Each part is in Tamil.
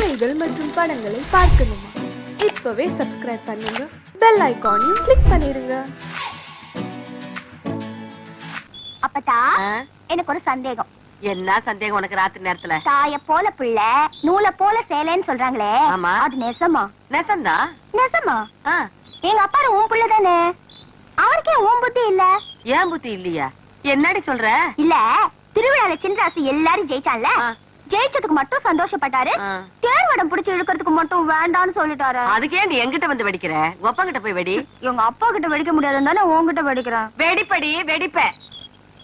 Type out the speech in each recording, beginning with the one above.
கதைகள் மற்றும் படங்களை பார்க்கணுமா? இப்பவே சப்ஸ்கிரைப் பண்ணுங்க, பெல் ஐகானையும் கிளிக் பண்ணிருங்க. அப்பதா எனக்கு ஒரு சந்தேகம். என்ன சந்தேகம் உனக்கு ராத்திரி நேரத்துல? தாய போல பிள்ளை நூல போல சேலைன்னு சொல்றாங்களே, அது நெசமா? நெசந்தா. நெசமா? எங்க அப்பா உன் பிள்ளை தானே, அவருக்கே உன் புத்தி இல்ல? ஏன் புத்தி இல்லையா? என்னடி சொல்ற? இல்ல, திருவிழால சின்ராசு எல்லாரும் ஜெயிச்சான்ல, ஜெயிச்சதுக்கு மட்டும் சந்தோஷப்பட்டாரு, தேர்வடம் பிடிச்சு இழுக்கிறதுக்கு மட்டும் வேண்டான்னு சொல்லிட்டாரு. அதுக்கே நீ எங்கிட்ட வந்து வெடிக்கிற? ஒப்பா கிட்ட போய் வெடி. எங்க அப்பா கிட்ட வெடிக்க முடியாதுன்னு தானே உன்கிட்ட வெடிக்கிறேன். வெடிப்படி வெடிப்ப.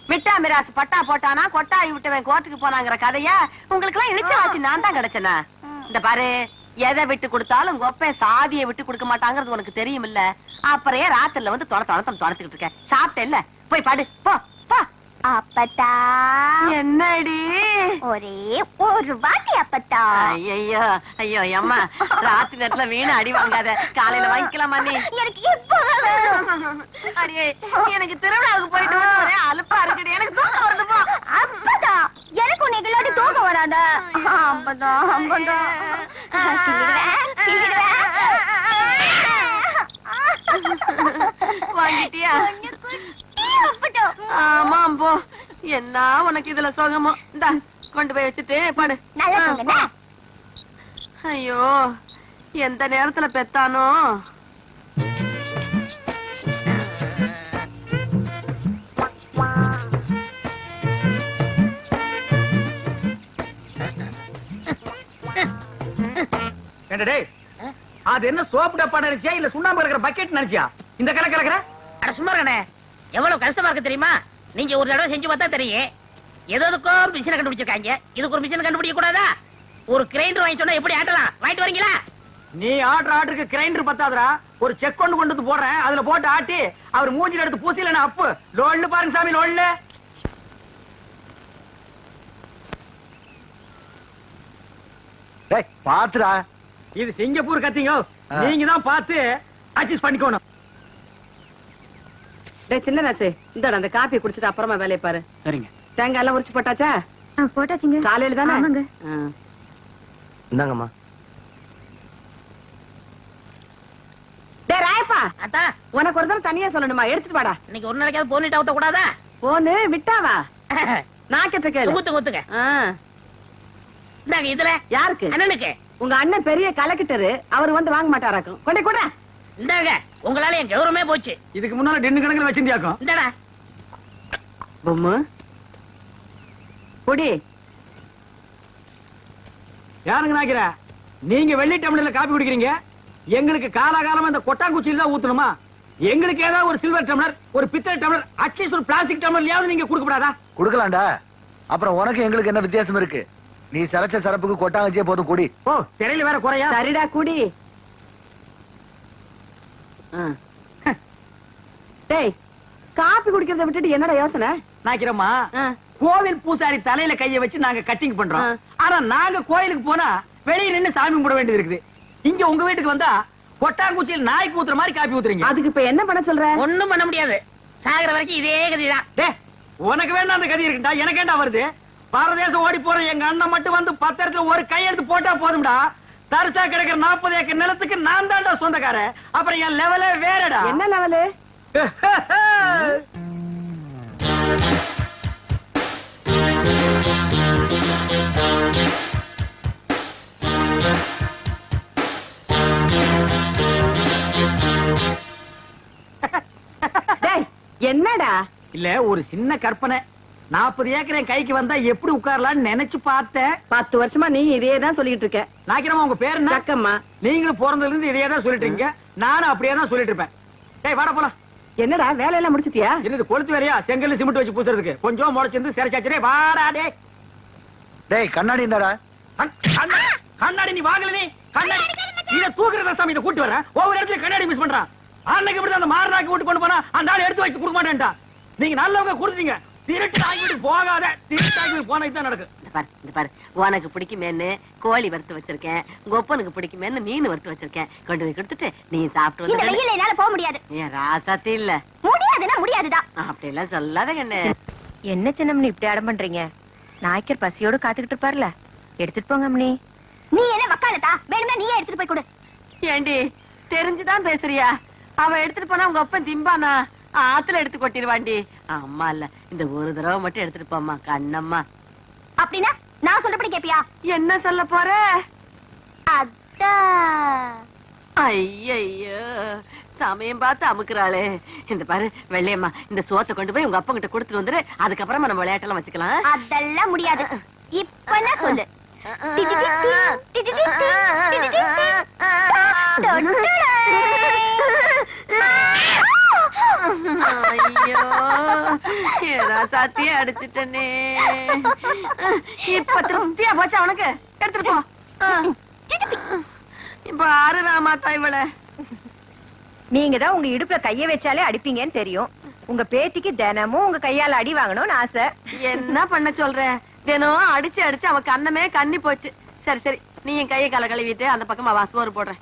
மிட்டா மிராசு பட்டா போட்டானா கொட்டாய் விட்டுவன் கோர்ட்டுக்கு போனாங்கிற கதையா உங்களுக்கு எல்லாம் இழிச்ச வாசி நான் தான் கிடைச்சனா? இந்த பாரு, எதை விட்டு கொடுத்தாலும் கொப்பை சாதியை விட்டு கொடுக்க மாட்டாங்கிறது உனக்கு தெரியும் இல்ல? அப்புறையே ராத்திரில வந்து துரத்துக்கிட்டு இருக்க. சாப்பிட்ட இல்ல, போய் பாடு போ போ. அப்பத்தா என்னடி ஒரே ஒரு வாட்டி அப்பத்தா? ஐயோ ஐயோ அம்மா, ராத்திரி நேரத்துல வீணா அடி வாங்காத, காலையில வாங்கிக்கலாமா? நீ எனக்கு இப்பவே வேணும். அடியே, எனக்கு திருவிழாவுக்கு போயிட்டு வந்து ஒரே அலுப்பா இருக்குடி, எனக்கு தூக்கம் வருது. போ. அப்பதா எனக்கு உனக்கு இல்லாட்டி தூக்கம் வராத. அப்பதா அப்பதா வாங்கிட்டியா? ஆமா போ. என்ன உனக்கு இதுல சோகமோ? இந்தா கொண்டு போய் வச்சுட்டு பாடு. ஐயோ, எந்த நேரத்துல பெத்தானோ? அது என்ன சோப்பு டப்பா நினைச்சியா இல்ல சுண்ணாம்பு கலக்கிற பக்கெட் நினைச்சியா இந்த கலை கலக்கிற? அட சும்மா இருக்கனே, எவ்வளவு கஷ்டமா இருக்கு தெரியுமா? நீங்க ஒரு தடவை செஞ்சு பார்த்தா தெரியும். எதுக்கோ மிஷினை கண்டுபிடிச்சிருக்காங்க, இதுக்கு ஒரு மிஷினை கண்டுபிடிக்க கூடாதா? ஒரு கிரைண்டர் வாங்கி சொன்னா எப்படி ஆட்டலாம்? வாங்கிட்டு வரீங்களா? நீ ஆர்டருக்கு கிரைண்டர் பத்தாதரா, ஒரு செக் கொண்டு வந்து போடுறேன், அதுல போட்டு ஆட்டி அவர் மூஞ்சில எடுத்து பூசில அப்பு லோல்ல பாருங்க சாமி, லோல்ல. டேய் பாத்துடா, இது சிங்கப்பூர் கத்திங்க, நீங்க தான் பார்த்து அட்ஜஸ்ட் பண்ணிக்கணும். டேய் சின்ன ராசு, இந்தா அந்த காபி குடிச்சிட்டு அப்புறமா வேலைய பாரு. சரிங்க. தேங்காய் எல்லாம் உரிச்சு போட்டாச்சா? போட்டாச்சுங்க. காலையில தானே? ஆமாங்க. இந்தாங்கம்மா. டேய் ராயப்பா, அத்தா உனக்கு ஒரு தடவை தனியா சொல்லணுமா? எடுத்துட்டு வாடா. இன்னைக்கு ஒரு நாளைக்காவது போனிட்டு ஊத்த கூடாதா? போனு விட்டாவா? நான் கேட்ட கேளு. ஊத்துங்க. இந்தாங்க. இதுல யாருக்கு? அண்ணனுக்கு. உங்க அண்ணன் பெரிய கலெக்டரு, அவர் வந்து வாங்க மாட்டாராக்கும். கொண்டே கூட. இந்தாங்க, உங்களால என் கௌரவமே போச்சு. இதுக்கு முன்னால டென்னு கணக்குல வச்சிருந்தியாக்கும். இந்தடா பொம்மு குடி. யாருங்க நாக்கிற? நீங்க வெள்ளி டம்ளர்ல காபி குடிக்கிறீங்க, எங்களுக்கு காலாகாலமா இந்த கொட்டாங்குச்சியில தான் ஊத்தணுமா? எங்களுக்கு ஏதாவது ஒரு சில்வர் டம்ளர், ஒரு பித்தளை டம்ளர், அட்லீஸ்ட் ஒரு பிளாஸ்டிக் டம்ளர்லயாவது நீங்க கொடுக்கப்படாதா? குடுக்கலாம்டா. அப்புறம் உனக்கு எங்களுக்கு என்ன வித்தியாசம் இருக்கு? நீ சரச்ச சரப்புக்கு கொட்டாங்கச்சியே போதும், குடி. ஓ, திரையில வேற குறையா? சரிடா குடி. டேய், காபி குடிக்கிறத விட்டுட்டு என்னடா யோசனை? நாக்கிறமா, கோவில் பூசாரி தலையில கைய வச்சு நாங்க கட்டிங் பண்றோம். ஆனா நாங்க கோயிலுக்கு போனா வெளியே நின்னு சாமி கும்பிட வேண்டியது இருக்குது. இங்க உங்க வீட்டுக்கு வந்தா கொட்டாங்குச்சியில் நாய்க்கு ஊத்துற மாதிரி காப்பி ஊத்துறீங்க. அதுக்கு இப்ப என்ன பண்ண சொல்ற? ஒண்ணும் பண்ண முடியாது. சாகர வரைக்கும் இதே கதிதான். டேய், உனக்கு வேண்டாம் அந்த கதி இருக்குடா, எனக்கு ஏண்டா வருது? பாரதேசம் ஓடி போற எங்க அண்ணன் மட்டும் வந்து 10 இடத்துல ஒரு கையெழுத்து போட்டா போதும்டா. தரிசா கிடக்கிற 40 ஏக்கர் நிலத்துக்கு நான் தான்டா சொந்தக்காரன். அப்புறம் என் லெவலே வேறடா. என்ன லெவலு? என்னடா? இல்ல, ஒரு சின்ன கற்பனை. 40 ஏக்கர் என் கைக்கு வந்தா எப்படி உட்காரலாம்னு நினைச்சு பார்த்தேன். 10 வருஷமா நீ இதே தான் சொல்லிட்டு இருக்க. நாக்கிறமா, உங்க பேரு என்ன? சக்கம்மா. நீங்களும் பிறந்ததுல இருந்து இதே தான் சொல்லிட்டு இருக்கீங்க, நானும் அப்படியே தான் சொல்லிட்டு இருப்பேன். டேய் வாடா போலாம். என்னடா வேலையெல்லாம் முடிச்சிட்டியா? என்னது கொளுத்து வேறையா? செங்கல் சிமெண்ட் வச்சு பூசுறதுக்கு கொஞ்சம் முளைச்சிருந்து சிறைச்சாச்சு. வாடா டேய். டேய் கண்ணாடி இந்தாடா. கண்ணாடி நீ வாங்கல? நீ கண்ணாடி இத தூக்குறத சாமி, இத கூட்டி வரேன். ஒவ்வொரு இடத்துல கண்ணாடி மிஸ் பண்றான். அன்னைக்கு இப்படி அந்த மாரனாக்கு விட்டு கொண்டு போனா அந்த ஆள் எடுத்து வச்சு கொடுக்க மாட்டேன்டா. நீங்க நல்லவங்க கொடுத்தீங்க, திருட்டு ஆகிட்டு போகாத. திருட்டு ஆகி போனது தான் நடக்கும். இந்த பாரு, உனக்கு பிடிக்குமேன்னு கோழி வறுத்து வச்சிருக்கேன், கொப்பனுக்கு பிடிக்குமேன்னு மீன் வறுத்து வச்சிருக்கேன். கொண்டு போய் கொடுத்துட்டு நீ சாப்பிட்டு இந்த வெயில்ல என்னால போக முடியாது. ஏன் ராசாத்தி இல்ல? முடியாதுன்னா முடியாதுதான். அப்படி எல்லாம் சொல்லாத கண்ணு. என்ன சின்னம்னி இப்படி அடம் பண்றீங்க? நாய்க்கர் பசியோடு காத்துக்கிட்டு இருப்பார்ல, எடுத்துட்டு போங்க அம்மனி. நீ என்ன தக்காளத்தா வேணும்னா நீயே எடுத்துட்டு போய் கொடு. ஏண்டி தெரிஞ்சுதான் பேசுறியா? அவ எடுத்துட்டு போனா உங்க அப்பன் திம்பானா? ஆத்துல எடுத்து கொட்டிடுவாண்டி. அம்மா இல்ல, இந்த ஒரு தடவை மட்டும் எடுத்துட்டு போம்மா கண்ணம்மா. அப்படின்னா நான் சொல்றபடி கேப்பியா? என்ன சொல்ல போற? அதான். ஐயோ சமயம் பார்த்து அமுக்குறாளே. இந்த பாரு வெள்ளையம்மா, இந்த சோத்தை கொண்டு போய் உங்க அப்பா கிட்ட கொடுத்துட்டு வந்துரு. அதுக்கப்புறமா நம்ம விளையாட்டெல்லாம் வச்சுக்கலாம். அதெல்லாம் முடியாது. இப்ப என்ன சொல்லு? ஐயோ சாத்தியே அடிச்சுட்டனே. இப்ப திருப்தியா போச்சா உனக்கு? எடுத்துட்டு போ. இப்ப ஆறு ராமாத்தா இவள. நீங்க தான் உங்க இடுப்புல கைய வச்சாலே அடிப்பீங்கன்னு தெரியும். உங்க பேத்திக்கு தினமும் உங்க கையால அடி வாங்கணும்னு ஆசை. என்ன பண்ண சொல்ற? தினம் அடிச்சு அடிச்சு அவ கண்ணமே கண்ணி போச்சு. சரி சரி, நீ என் கையை கால கழுவிட்டு அந்த பக்கமா வா, சோறு போடுறேன்.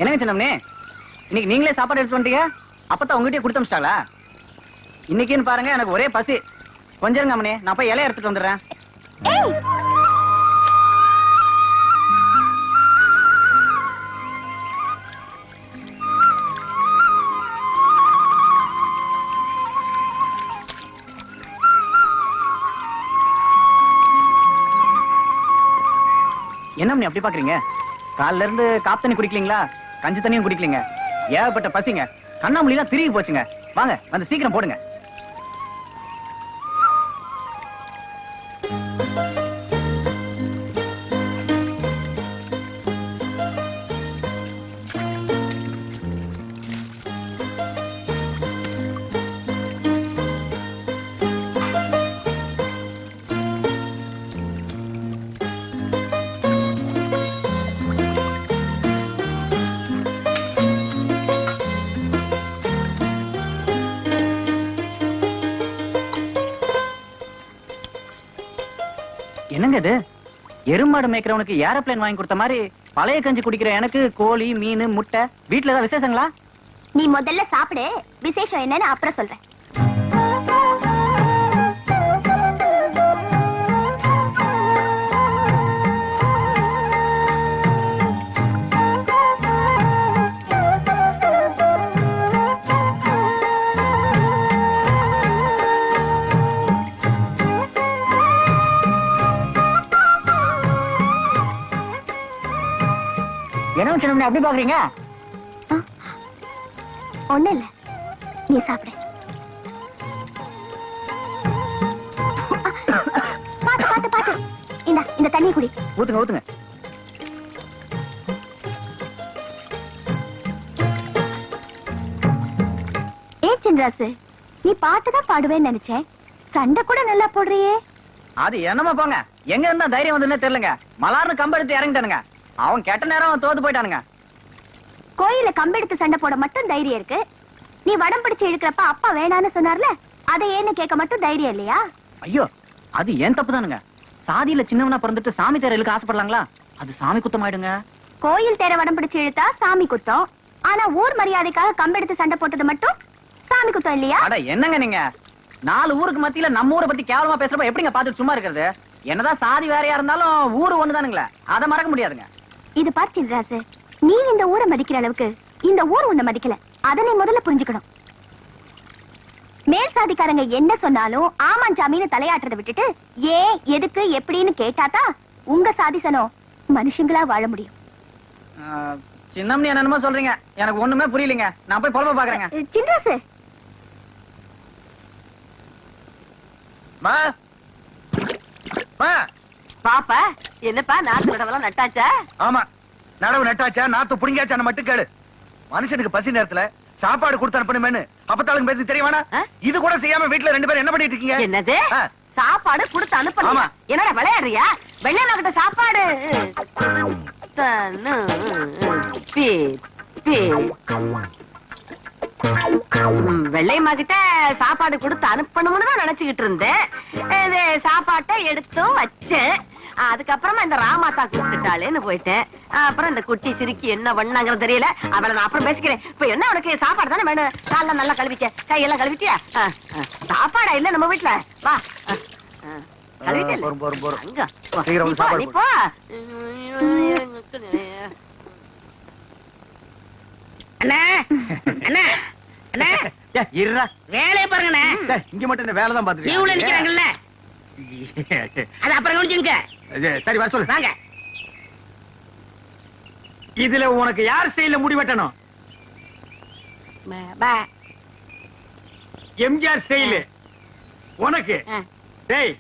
என்னங்க சின்னம்னே, இன்னைக்கு நீங்களே சாப்பாடு எடுத்து வந்துட்டீங்க? அப்பதான் உங்ககிட்டயே கொடுத்து அமிச்சிட்டாங்களா? இன்னைக்குன்னு பாருங்க, எனக்கு ஒரே பசி. கொஞ்சம் இருங்க அம்மனே, நான் போய் இலைய எடுத்துட்டு வந்துடுறேன். என்ன அப்படி பாக்குறீங்க? காலைல இருந்து காப்பு தண்ணி குடிக்கலீங்களா? கஞ்சி தண்ணியும் குடிக்கலீங்க. ஏகப்பட்ட பசிங்க. கண்ணாமூலி தான் திரும்பி போச்சுங்க. வாங்க வந்து சீக்கிரம் போடுங்க. என்னங்க இது? எருமாடு மேய்க்கிறவனுக்கு ஏரோப்ளேன் வாங்கி கொடுத்த மாதிரி பழைய கஞ்சி குடிக்கிற எனக்கு கோழி, மீன், முட்டை. வீட்டுல ஏதாவது விசேஷங்களா? நீ முதல்ல சாப்பிடு, விசேஷம் என்னன்னு அப்புறம் சொல்றேன். என்ன சின்ன அப்படி பாக்குறீங்க? ஒண்ணு இல்ல, நீ சாப்பிடு. பாத்து பாத்து பாத்து. இந்த தண்ணி குடி. ஊத்துங்க ஊத்துங்க. சின்ராசு, நீ பாட்டுதான் பாடுவேன்னு நினைச்சேன். சண்டை கூட நல்லா போடுறியே. அது என்னமா போங்க, எங்க இருந்தா தைரியம் வந்துன்னே தெரியலங்க. மலார்னு கம்பெடுத்து இறங்கிட்டானுங்க. அவன் கெட்ட நேரம் தோத்து போயிட்டானுங்க. கோயில கம்பெடுத்து சண்டை போட மட்டும் தைரியம் இருக்கு. நீ வடம் பிடிச்சு இழுக்கிறப்ப அப்பா வேணான்னு சொன்னார்ல, அதை ஏன்னு கேட்க மட்டும் தைரியம் இல்லையா? ஐயோ, அது ஏன் தப்பு தானுங்க. சாதியில சின்னவனா பிறந்துட்டு சாமி தேர இழுக்க ஆசைப்படலாங்களா? அது சாமி குத்தம் ஆயிடுங்க. கோயில் தேர வடம் பிடிச்சு இழுத்தா சாமி குத்தம். ஆனா ஊர் மரியாதைக்காக கம்பெடுத்து சண்டை போட்டது மட்டும் சாமி குத்தம் இல்லையா? அட என்னங்க நீங்க, 4 ஊருக்கு மத்தியில நம்ம ஊரை பத்தி கேவலமா பேசுறப்ப எப்படிங்க பாத்துட்டு சும்மா இருக்கிறது? என்னதான் சாதி வேறையா இருந்தாலும் ஊரு ஒண்ணுதானுங்களே, அதை மறக்க முடியாதுங்க. இது பார் சின்ராசு, நீ இந்த ஊரை மதிக்கிற அளவுக்கு இந்த ஊர் உன்னை மதிக்கல. அதை நீ முதல்ல புரிஞ்சுக்கணும். மேல் சாதிக்காரங்க என்ன சொன்னாலும் ஆமாஞ்சாமின்னு தலையாட்டுறதை விட்டுட்டு ஏன், எதுக்கு, எப்படின்னு கேட்டாதான் உங்க சாதிசனம் மனுஷங்களா வாழ முடியும். சின்னம்னி என்னமோ சொல்றீங்க, எனக்கு ஒண்ணுமே புரியலங்க. நான் போய் பொறுப்பை பாக்குறேங்க. சின்ராசு, பாப்பா என்னப்பா, நாத்து நடவெல்லாம் நட்டாச்சா? ஆமா, நடவு நட்டாச்சா, நாத்து புடிங்காச்சான்னு மட்டும் கேளு. மனுஷனுக்கு பசி நேரத்துல சாப்பாடு கொடுத்து அனுப்பணுமேனு அப்பத்தாளுக்கு பேருக்கு தெரியவானா? இது கூட செய்யாம வீட்டுல 2 பேரும் என்ன பண்ணிட்டு இருக்கீங்க? என்னது சாப்பாடு கொடுத்து அனுப்பணுமா? என்னடா விளையாடுறியா? வெள்ளையம்மா கிட்ட சாப்பாடு வெள்ளையம்மா கிட்ட சாப்பாடு கொடுத்து அனுப்பணும்னு தான் நினைச்சுக்கிட்டு இருந்தேன். சாப்பாட்டை எடுத்தும் வச்சேன். அதுக்கப்புறமா இந்த ராமாத்தா கூப்பிட்டுட்டாளேன்னு போயிட்டேன். அப்புறம் இந்த குட்டி சிரிக்கி என்ன பண்ணாங்கன்னு தெரியல. அவளை நான் அப்புறம் பேசிக்கிறேன். இப்ப என்ன உனக்கு சாப்பாடு தானே வேணும்? காலைல நல்லா கழுவிக்க, கையெல்லாம் கழுவிட்டியா? சாப்பாடா இல்ல நம்ம வீட்டுல? வா வேலையை பாருங்க. இங்க மட்டும் இந்த வேலை தான் பாத்துட்டு நிக்கிறாங்கல்ல, அது அப்புறம் கவனிச்சுங்க. சரி வர சொல்லு. வாங்க. இதுல உனக்கு யார் ஸ்டைல்ல முடி வெட்டணும்? எம்ஜிஆர் ஸ்டைல் உனக்கு. டேய்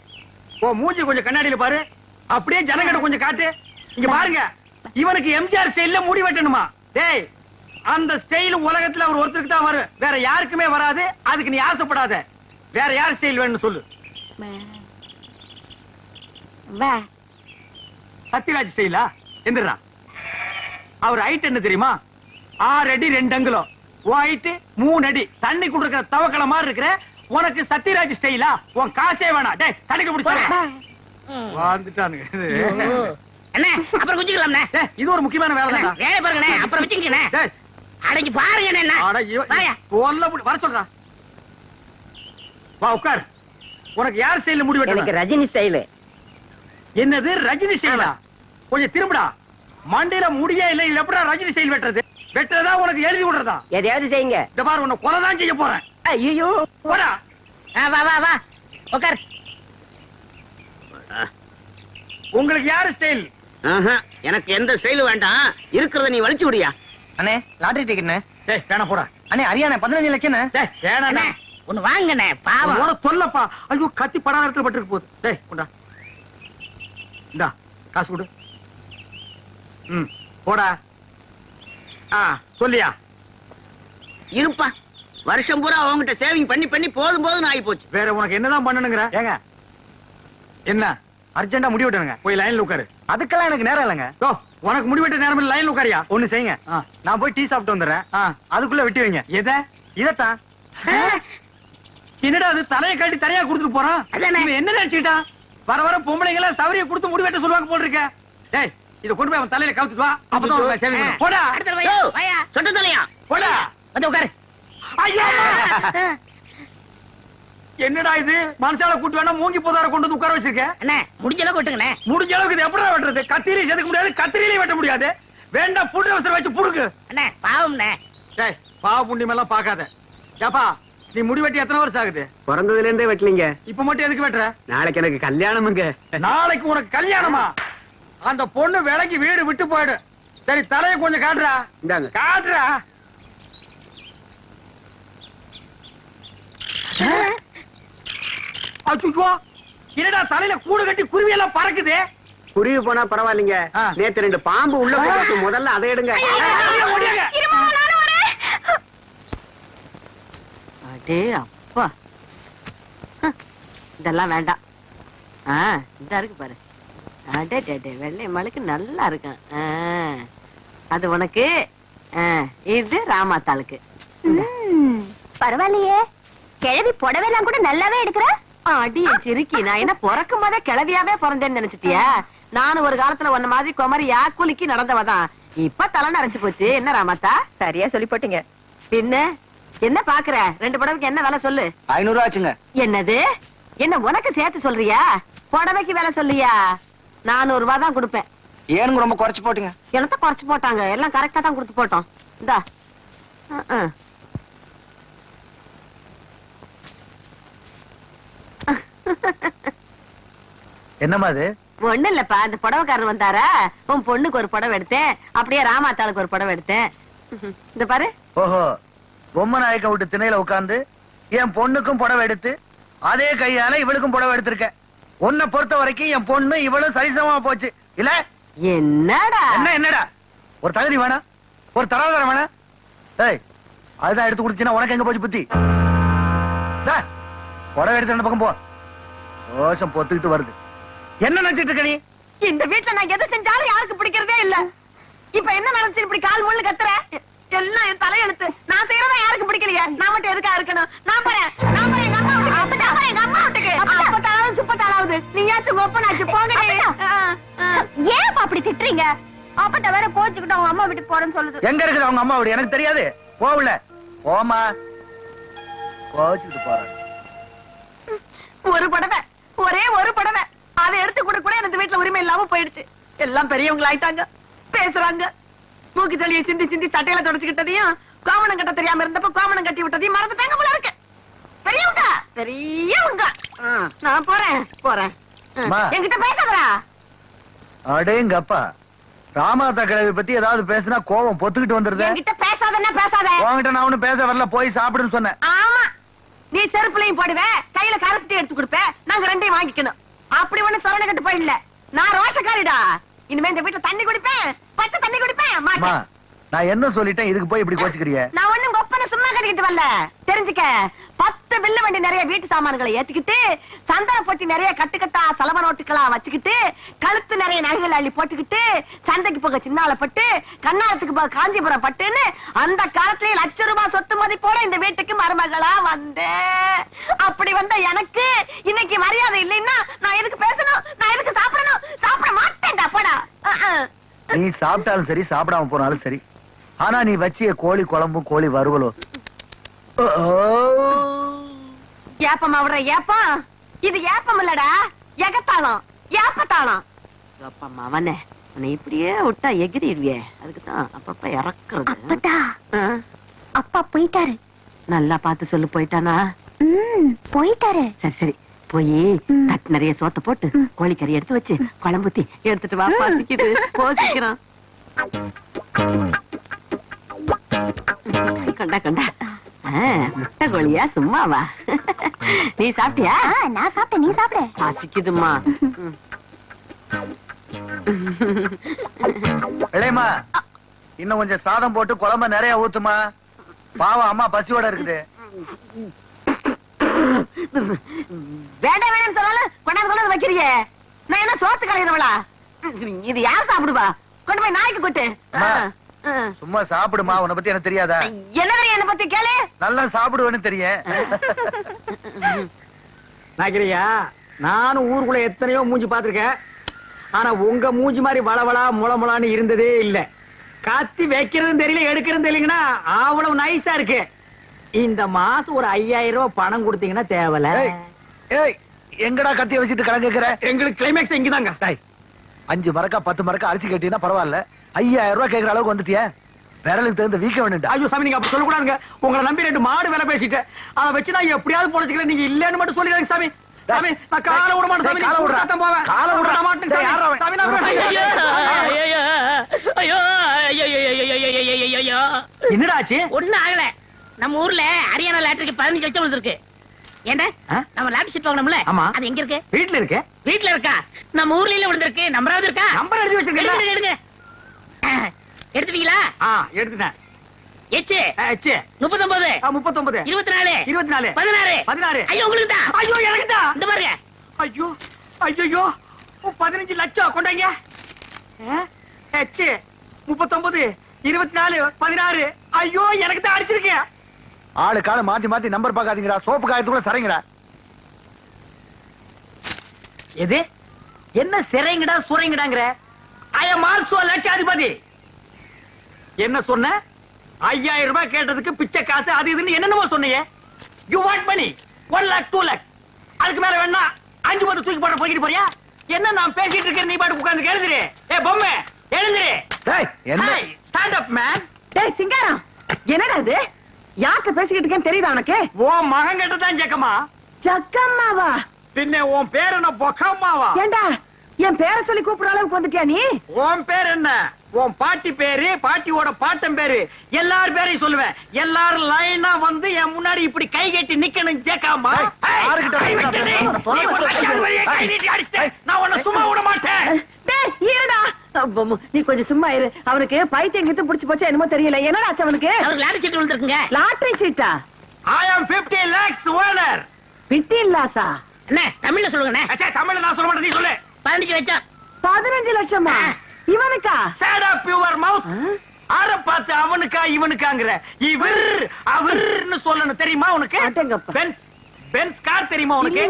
ஓ மூஞ்சி கொஞ்சம் கண்ணாடியில பாரு, அப்படியே ஜனங்கட கொஞ்சம் காட்டு. இங்க பாருங்க, இவனுக்கு எம்ஜிஆர் ஸ்டைல்ல முடி வெட்டணுமா? டேய் அந்த ஸ்டைல் உலகத்துல அவர் ஒருத்தருக்கு தான் வரும், வேற யாருக்குமே வராது. அதுக்கு நீ ஆசைப்படாத. வேற யார் ஸ்டைல் வேணும்னு சொல்லு. சத்யராஜ் ஸ்டைலா? எந்திரா. அவர் ஹைட் என்ன தெரியுமா? 6 அடி 2 அங்குலம். ஹைட் 3 அடி. தண்ணி குடுக்கிற தவக்கல மாதிரி இருக்கிற உனக்கு சத்யராஜ் ஸ்டைலா? உன் காசே வேணாம். டேய் தண்ணிக்கு பிடிச்சாங்க வந்துட்டானுங்க. அண்ணே அப்புறம் குஞ்சிக்கலாம்ண்ணே. இது ஒரு முக்கியமான வேலை தான். வேலை பாருங்கண்ணே, அப்புறம் வச்சுக்கண்ணே. அடங்கி பாருங்க. வர சொல்றா. வா உட்கார். உனக்கு யார் ஸ்டைல்ல முடி வெட்டணும்? எனக்கு ரஜினி ஸ்டைலு. என்னது ரஜினி ஸ்டைலா? கொஞ்சம் திரும்புடா. மண்டையில முடியே இல்ல, இல்ல எப்படா ரஜினி ஸ்டைல் வெட்டுறது? வெட்டுறதா உனக்கு எழுதி விடுறதா? எதையாவது செய்யுங்க. இந்த பாரு உன்னை கொலை தான் செய்ய போறேன். ஐயோ போடா. வா வா வா உட்கார். உங்களுக்கு யாரு ஸ்டைல்? எனக்கு எந்த ஸ்டைலும் வேண்டாம், இருக்கிறத நீ வலிச்சு விடியா. அண்ணே லாட்டரி டிக்கெட்ண்ணே. டேய் வேணா போடா. அண்ணே அரியாண்ணே 15 லட்சம். டேய் வேணா. ஒண்ணு வாங்கண்ணே, பாவம். உன சொல்லப்பா. ஐயோ கத்தி படாத இடத்துல பட்டுருக்கு போகுது. டேய் கொண்டா. இந்தா காசு கொடு. போடா. சொல்லியா? இருப்பா, வருஷம் பூரா அவங்ககிட்ட சேவிங் பண்ணி பண்ணி போதும் போதும் ஆகி போச்சு. வேற உனக்கு என்னதான் பண்ணணுங்கிற? ஏங்க என்ன அர்ஜென்டா முடி வெட்டணுங்க. போய் லைன்ல உட்காரு. அதுக்கெல்லாம் எனக்கு நேரம் இல்லைங்க. உனக்கு முடி வெட்ட நேரம் இல்ல, லைன்ல உட்காரியா? ஒண்ணு செய்யுங்க, நான் போய் டீ சாப்பிட்டு வந்துடுறேன். அதுக்குள்ள வெட்டி வைங்க. எதை? இதத்தான். என்னடா அது தலையை காட்டி தலையா கொடுத்துட்டு போறான்? என்ன நினைச்சுக்கிட்டான்? வர வர பொம்பளைங்கள சவரிய கொடுத்து முடி வெட்ட சொல்லுவாங்க போட்டிருக்க. டேய் இத கொண்டு போய் அவன் தலையில கவுத்துட்டு வா. அப்பதான் சேவிங். போடா. சொட்ட தலையா? போடா. வந்து உட்காரு. ஐயா என்னடா இது? மனசால கூட்டு வேணா மூங்கி போதார கொண்டு வந்து உட்கார வச்சிருக்க. அண்ணே முடிஞ்ச அளவுக்கு வெட்டுங்கண்ணே. முடிஞ்ச அளவுக்கு இது எப்படா வெட்டுறது? கத்திரியை செதுக்க முடியாது, கத்திரியிலையும் வெட்ட முடியாது. வேண்டாம் புட்டு அவசரம் வச்சு புடுக்கு. அண்ணே பாவம்ண்ணே. டேய் பாவ புண்ணியம் எல்லாம் பாக்காத. ஏப்பா நீ முடி வெட்டி எத்தனை வருஷம் ஆகுது? பிறந்ததுல இருந்தே வெட்டலீங்க. இப்ப மட்டும் எதுக்கு வெட்டுற? நாளைக்கு எனக்கு கல்யாணமுங்க. நாளைக்கு உனக்கு கல்யாணமா? அந்த பொண்ணு விலைக்கு வீடு விட்டு போயிடு. சரி தலையை கொஞ்சம் காட்டுறா. இந்தாங்க. காட்டுறா. அச்சுச்சோ என்னடா தலையில கூடு கட்டி குருவி எல்லாம் பறக்குது. குருவி போனா பரவாயில்லைங்க. நேத்து 2 பாம்பு உள்ள போட்டு முதல்ல அதை எடுங்க. அடே அப்பா, இதெல்லாம் வேண்டாம். இந்த இருக்கு பாரு. அடே வெள்ளை மலைக்கு நல்லா இருக்கும். அது உனக்கு, இது ராமாத்தாளுக்கு. பரவாயில்லையே, கிழவி புடவைலாம் கூட நல்லாவே எடுக்கிற. அடி சிரிக்கி, நான் என்ன பிறக்கும் போதே கிளவியாவே பிறந்தேன்னு நினைச்சிட்டியா? நானும் ஒரு காலத்துல உன்ன மாதிரி குமரியா குலுக்கி நடந்தவதான். இப்ப தலை நரைச்சு போச்சு. என்ன ராமாத்தா? சரியா சொல்லி போட்டீங்க. பின்ன என்ன பாக்குற? 2 புடவைக்கு என்ன விலை சொல்லு. 500 ரூபா ஆச்சுங்க. என்னது? என்ன உனக்கு சேர்த்து சொல்றியா? புடவைக்கு விலை சொல்லியா? 400 ரூபாய் தான் கொடுப்பேன். ஏனுங்க ரொம்ப குறைச்சு போட்டுங்க. என்னத்த குறைச்சு போட்டாங்க? எல்லாம் கரெக்டா தான் கொடுத்து போட்டோம். இந்தா. என்னமா அது? ஒண்ணு இல்லப்பா, அந்த புடவைக்காரர் வந்தாரா, உன் பொண்ணுக்கு ஒரு புடவை எடுத்தேன், அப்படியே ராமாத்தாளுக்கு ஒரு புடவை எடுத்தேன். இந்த பாரு. ஓஹோ, பொம்மை நாயக்க விட்டு திணையில உட்கார்ந்து என் பொண்ணுக்கும் புடவை எடுத்து அதே கையால இவளுக்கும் புடவை எடுத்திருக்க. உன்னை பொறுத்த வரைக்கும் என் பொண்ணு இவளும் சரிசமமா போச்சு இல்ல? என்னடா என்னடா ஒரு தகுதி வேணா, ஒரு தராதரம் வேணா? ஏய் அதுதான் எடுத்து குடுத்தீங்கன்னா உனக்கு எங்க போச்சு புத்தி? புடவை எடுத்து அந்த பக்கம் போ. ரோஷம் பொத்துக்கிட்டு வருது. என்ன நினைச்சிட்டு இருக்க நீ? இந்த வீட்டுல நான் எதை செஞ்சாலும் யாருக்கு பிடிக்கிறதே இல்ல. இப்ப என்ன நடந்துச்சு? இப்படி கால் முள்ளு கத்துற? எல்லாம் என் தலையெழுத்து. நான் செய்யறதா யாருக்கு பிடிக்கலையா? நான் மட்டும் எதுக்கா இருக்கணும்? நான் போறேன் எங்க அம்மா வீட்டுக்கு. அப்பதான் எங்க அம்மா வீட்டுக்கு. அப்பதான் அப்பத்தாளாவது நீயாச்சும் கொப்பனாச்சு போங்க. ஏன் அப்படி திட்டுறீங்க? அப்பத்த வேற கோச்சுக்கிட்டு அவங்க அம்மா வீட்டுக்கு போறேன்னு சொல்லுது. எங்க இருக்குது அவங்க அம்மா வீடு எனக்கு தெரியாது. போகல போமா கோச்சுக்கிட்டு போறேன். ஒரு படவை, ஒரே ஒரு படவை, அதை எடுத்து கொடுக்க கூட எனக்கு வீட்டுல உரிமை இல்லாம போயிடுச்சு. எல்லாம் பெரியவங்க ஆயிட்டாங்க, பேசுறாங்க. மூக்கு சளியை சிந்தி சிந்தி சட்டையில தொடச்சுக்கிட்டதையும் கோமணம் கட்ட தெரியாம இருந்தப்ப கோமணம் கட்டி விட்டதையும் மறந்துட்டாங்க போல இருக்கு. பெரியவங்க பெரியவங்க. நான் போறேன். என்கிட்ட பேசாதடா. அடேங்கப்பா, ராமாதா கிழவி பத்தி ஏதாவது பேசினா கோவம் பொத்துக்கிட்டு வந்துருது. என்கிட்ட பேசாதன்னா பேசாத. உன்கிட்ட நான் ஒண்ணும் பேச வரல, போய் சாப்பிடுன்னு சொன்னேன். ஆமா, நீ செருப்புலையும் போடுவ, கையில கரப்பட்டி எடுத்து கொடுப்ப, நாங்க ரெண்டையும் வாங்கிக்கணும். அப்படி ஒண்ணு சொரணை கட்டு போயிடல. நான் ரோஷக்காரிடா. இனிமே இந்த வீட்டுல தண்ணி குடிப்பேன், பச்சை தண்ணி குடிப்பேன் மாட்டேன். நான் என்ன சொல்லிட்டேன், இதுக்கு போய் இப்படி கோச்சுக்கிறிய? நான் ஒண்ணும் கொப்பனை சும்மா கட்டிக்கிட்டு வரல, தெரிஞ்சுக்க. 10 வில்லு வண்டி நிறைய வீட்டு சாமான்களை ஏத்துக்கிட்டு, சந்தன பொட்டி நிறைய கட்டுக்கட்டா சலவ நோட்டுகளா வச்சுக்கிட்டு, கழுத்து நிறைய நகைகள் அள்ளி போட்டுக்கிட்டு, சந்தைக்கு போக சின்னாலப்பட்டு, கண்ணாலத்துக்கு போக காஞ்சிபுரம் பட்டுன்னு அந்த காலத்திலேயே ₹1,00,000 சொத்து மதிப்போட இந்த வீட்டுக்கு மருமகளா வந்தேன். அப்படி வந்த எனக்கு இன்னைக்கு மரியாதை இல்லைன்னா நான் எதுக்கு பேசணும்? நான் எதுக்கு சாப்பிடணும்? சாப்பிட மாட்டேன்டா போடா. நீ சாப்பிட்டாலும் சரி, சாப்பிடாம போனாலும் சரி, ஆனா நீ வச்சிய கோழி குழம்பும் கோழி வறுவலும் ஏப்பமா விடுற ஏப்பம். இது ஏப்பம் இல்லடா, எகத்தாளம், ஏப்பத்தாளம். அப்பம்மா அவனே, உன்னை இப்படியே விட்டா எகிரிடுவியே, அதுக்குதான் அப்பப்ப இறக்குறது. அப்பதா அப்பா போயிட்டாரு. நல்லா பார்த்து சொல்லு. போயிட்டானா? போயிட்டாரு. சரி சரி, போய் தட்டு நிறைய சோத்த போட்டு கோழிக்கறி எடுத்து வச்சு குழம்புத்தி எடுத்துட்டு வா. பாசிக்குது, போசிக்கிறான். கண்டா கண்டா, முட்டை கோழியா சும்மாவா? நீ சாப்பிட்டியா? நான் சாப்பிட்டேன், நீ சாப்பிட. பசிக்குதுமா. இளையம்மா, இன்னும் கொஞ்சம் சாதம் போட்டு குழம்ப நிறைய ஊத்துமா. பாவம் அம்மா பசியோட இருக்குது. வேண்டாம் வேண்டாம் சொன்னாலும் கொண்டாந்து வைக்கிறீங்க. நான் என்ன சோத்து கலையிறவளா? இது யார் சாப்பிடுவா? கொண்டு போய் நாய்க்கு கொட்டு. சும்மா சாப்பிடுமா, உன்னை பத்தி எனக்கு தெரியாதா? என்ன தெரியும் என்ன பத்தி? கேளு. நல்லா சாப்பிடுவேன்னு தெரியும். நாக்கிரியா, நானும் ஊருக்குள்ள எத்தனையோ மூஞ்சி பாத்திருக்கேன். ஆனா உங்க மூஞ்சி மாதிரி வளவளா முளமுளான்னு இருந்ததே இல்ல. கத்தி வைக்கிறதும் தெரியல, எடுக்கிறதும் தெரியலங்கன்னா அவ்வளவு நைஸா இருக்கு. இந்த மாசம் ஒரு 5000 பணம் கொடுத்தீங்கன்னா தேவல. ஏய், எங்கடா கத்திய வச்சுட்டு கணக்குற? எங்களுக்கு கிளைமேக்ஸ் இங்கதாங்க. 5 மரக்கா 10 மரக்கா அரிசி கேட்டீங்கன்னா பரவாயில்ல, 5000 கேக்குற அளவுக்கு வந்துட்டிய. விரலுக்கு தகுந்த வீக்க வேணும்டா. ஐயோ சாமி, நீங்க அப்படி சொல்லக்கூடாதுங்க. உங்களை நம்பி 2 மாடு வேலை பேசிட்டு அதை வச்சு நான் எப்படியாவது பொழைச்சிக்கிறேன். நீங்க இல்லன்னு மட்டும் சொல்லிடுங்க சாமி. சாமி, நான் காலை விட மாட்டேன் சாமி. காலை விட போவேன். காலை விட மாட்டேன் சாமி. என்னடாச்சு? ஒண்ணு ஆகல. நம்ம ஊர்ல ஹரியானா லாட்டரிக்கு 15 லட்சம் விழுந்திருக்கு. ஏண்டா, நம்ம லாட்டரி சீட் வாங்கணும்ல, அது எங்க இருக்கு? வீட்ல இருக்கு. வீட்ல இருக்கா? நம்ம ஊர்ல இல்ல விழுந்திருக்கு. நம்பராவது இருக்கா? நம்பர் எழுதி வச்சிருக்கீங்க. எடுங்க. எடுத்துட்டீங்களா? எடுத்துட்டேன். எச்சு 39 24 24 16. ஐயோ உங்களுக்கு தான். ஐயோ எனக்கு தான். இந்த பாருங்க. ஐயோ ஐயோ 15 லட்சம் கொண்டாங்க. எச்சு 39 24 16. ஐயோ எனக்கு தான் அடிச்சிருக்கேன். ஆளு கால மாத்தி மாத்தி நம்பர் பாக்காதீங்கடா. சோப்பு காயத்துக்குள்ள சரைங்கடா. எது என்ன சிறைங்கடா சுரைங்கடாங்கற? ஐ அம் ஆல்சோ லட்சாதிபதி. என்ன சொன்ன? 5000 ரூபாய் கேட்டதுக்கு பிச்சை காசு அது இதுன்னு என்னென்னமோ சொன்னீங்க. You want money 1 lakh 2 lakh. அதுக்கு மேல வேணா 5 10 தூக்கி போட போயிட்டு போறியா? என்ன நான் பேசிட்டு இருக்கேன், நீ பாட்டு உட்கார்ந்து எழுதுறே. ஏய் பொம்மை எழுதுறே. டேய் என்ன? Stand up man. டேய் சிங்காரம், என்னடா இது? யார்கிட்ட பேசிக்கிட்டு இருக்கேன்னு தெரியுதா உனக்கு? ஓ மகன் கிட்ட தான் ஜக்கம்மா. ஜக்கம்மாவா? பின்ன உன் பேர் என்ன பொக்கம்மாவா? ஏண்டா என் பேரை சொல்லி கூப்பிடுற அளவுக்கு வந்துட்டியா நீ? உன் பேர் என்ன? உன் பாட்டி பேரு, பாட்டியோட பாட்டன் பேரு, எல்லார் பேரையும் சொல்லுவேன். எல்லாரும் லைனா வந்து என் முன்னாடி இப்படி கை கட்டி நிக்கணும். ஜேக்காமா, நான் உன்னை சும்மா விட மாட்டேன். நீ கொஞ்சம் சும்மா இரு. அவனுக்கு பைத்தியம் கிட்ட புடிச்சு போச்சா என்னமோ தெரியல. என்னடா ஆச்சு அவனுக்கு? அவருக்கு லாட்டரி சீட் விழுந்திருக்குங்க. லாட்டரி சீட்டா? I am 50 lakhs owner. 15 லாக்ஸா? என்ன தமிழ்ல சொல்லுங்க. தமிழ்ல நான் சொல்ல மாட்டேன், நீ சொல்லு. 15 லட்சம். 15 லட்சமா? இவனுக்கா? Shut up your mouth. ஆர பார்த்து அவனுக்கா இவனுக்காங்கற? இவர் அவர்னு சொல்லணும் தெரியுமா உனக்கு? அடங்கப்பா. பென்ஸ் பென்ஸ் கார் தெரியுமா உனக்கு?